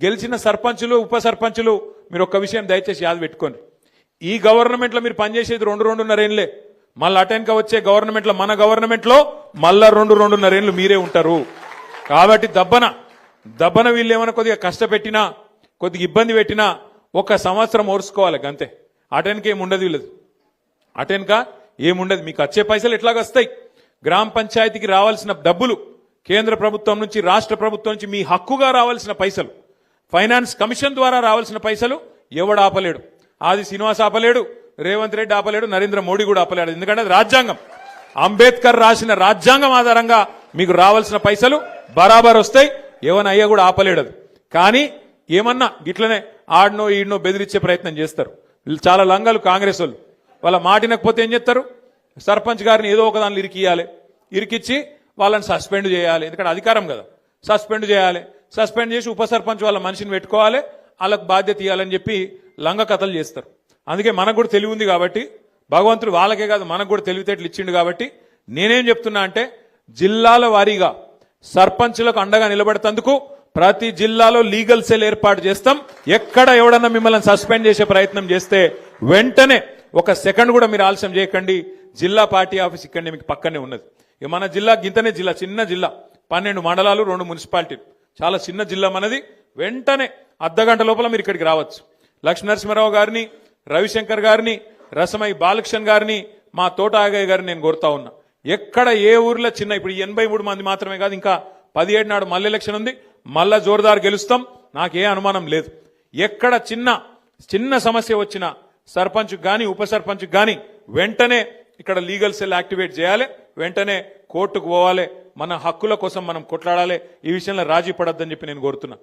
గెలిచిన సర్పంచులు ఉప సర్పంచులు మీరు ఒక్క విషయం దయచేసి యాద పెట్టుకోండి. ఈ గవర్నమెంట్లో మీరు పనిచేసేది 2-2.5 ఏళ్లే. మళ్ళీ అటెన్క వచ్చే గవర్నమెంట్లో మన గవర్నమెంట్లో మళ్ళా 2-2.5 ఏళ్లు మీరే ఉంటారు. కాబట్టి దబ్బన వీళ్ళు ఏమైనా కొద్దిగా కష్టపెట్టినా కొద్దిగా ఇబ్బంది పెట్టినా 1 సంవత్సరం ఓర్చుకోవాలి అంతే. అటెన్క ఏముండదు వీళ్ళది, అటెన్క ఏముండదు. మీకు వచ్చే పైసలు ఎట్లాగొస్తాయి? గ్రామ పంచాయతీకి రావాల్సిన డబ్బులు కేంద్ర ప్రభుత్వం నుంచి రాష్ట్ర ప్రభుత్వం నుంచి మీ హక్కుగా రావాల్సిన పైసలు, ఫైనాన్స్ కమిషన్ ద్వారా రావాల్సిన పైసలు ఎవడు ఆపలేడు. ఆది శ్రీనివాస్ ఆపలేడు, రేవంత్ రెడ్డి ఆపలేడు, నరేంద్ర మోడీ కూడా ఆపలేడు. ఎందుకంటే అది రాజ్యాంగం. అంబేద్కర్ రాసిన రాజ్యాంగం ఆధారంగా మీకు రావాల్సిన పైసలు బరాబర్ వస్తాయి. ఎవనయ్యా కూడా ఆపలేడు అది. కానీ ఏమన్నా గిట్లనే ఆడనో ఈడనో బెదిరించే ప్రయత్నం చేస్తారు. వీళ్ళు చాలా లంగాలు కాంగ్రెస్ వాళ్ళు. వాళ్ళ మాటినకపోతే ఏం చేస్తారు? సర్పంచ్ గారిని ఏదో ఒక దానిలో ఇరికిచ్చి వాళ్ళని సస్పెండ్ చేయాలి. ఎందుకంటే అధికారం కదా, సస్పెండ్ చేయాలి. సస్పెండ్ చేసి ఉప సర్పంచ్ వాళ్ళ మనిషిని పెట్టుకోవాలి, వాళ్ళకు బాధ్యత ఇవ్వాలని చెప్పి లంగ కథలు చేస్తారు. అందుకే మనకు కూడా తెలివి ఉంది కాబట్టి, భగవంతుడు వాళ్ళకే కాదు మనకు కూడా తెలివితేటలు ఇచ్చిండు కాబట్టి నేనేం చెప్తున్నా అంటే, జిల్లాల వారీగా సర్పంచులకు అండగా నిలబడేందుకు ప్రతి జిల్లాలో లీగల్ సెల్ ఏర్పాటు చేస్తాం. ఎక్కడ ఎవడన్నా మిమ్మల్ని సస్పెండ్ చేసే ప్రయత్నం చేస్తే వెంటనే 1 సెకండ్ కూడా మీరు ఆలస్యం చేయకండి. జిల్లా పార్టీ ఆఫీస్ ఇక్కడనే మీకు పక్కనే ఉన్నది. మన జిల్లా గింతనే జిల్లా, చిన్న జిల్లా, 12 మండలాలు, 2 మున్సిపాలిటీలు, చాలా చిన్న జిల్లా మనది. వెంటనే అర్ధగంట లోపల మీరు ఇక్కడికి రావచ్చు. లక్ష్మీనరసింహారావు గారిని, రవిశంకర్ గారిని, రసమై బాలకృష్ణ గారిని, మా తోట ఆగయ్య గారిని నేను కోరుతా ఉన్నా. ఎక్కడ ఏ ఊర్లో చిన్న, ఇప్పుడు 83 మంది మాత్రమే కాదు, ఇంకా 17 నాడు మళ్ళీ ఎలక్షన్ ఉంది, మళ్ళా జోరుదారు గెలుస్తాం, నాకే అనుమానం లేదు. ఎక్కడ చిన్న సమస్య వచ్చినా సర్పంచ్ గాని ఉప సర్పంచ్ గాని వెంటనే ఇక్కడ లీగల్ సెల్ యాక్టివేట్ చేయాలి, వెంటనే కోర్టుకు పోవాలి, మన హక్కుల కోసం మనం కొట్లాడాలి. ఈ విషయంలో రాజీ పడొద్దని చెప్పి నేను కోరుతున్నా.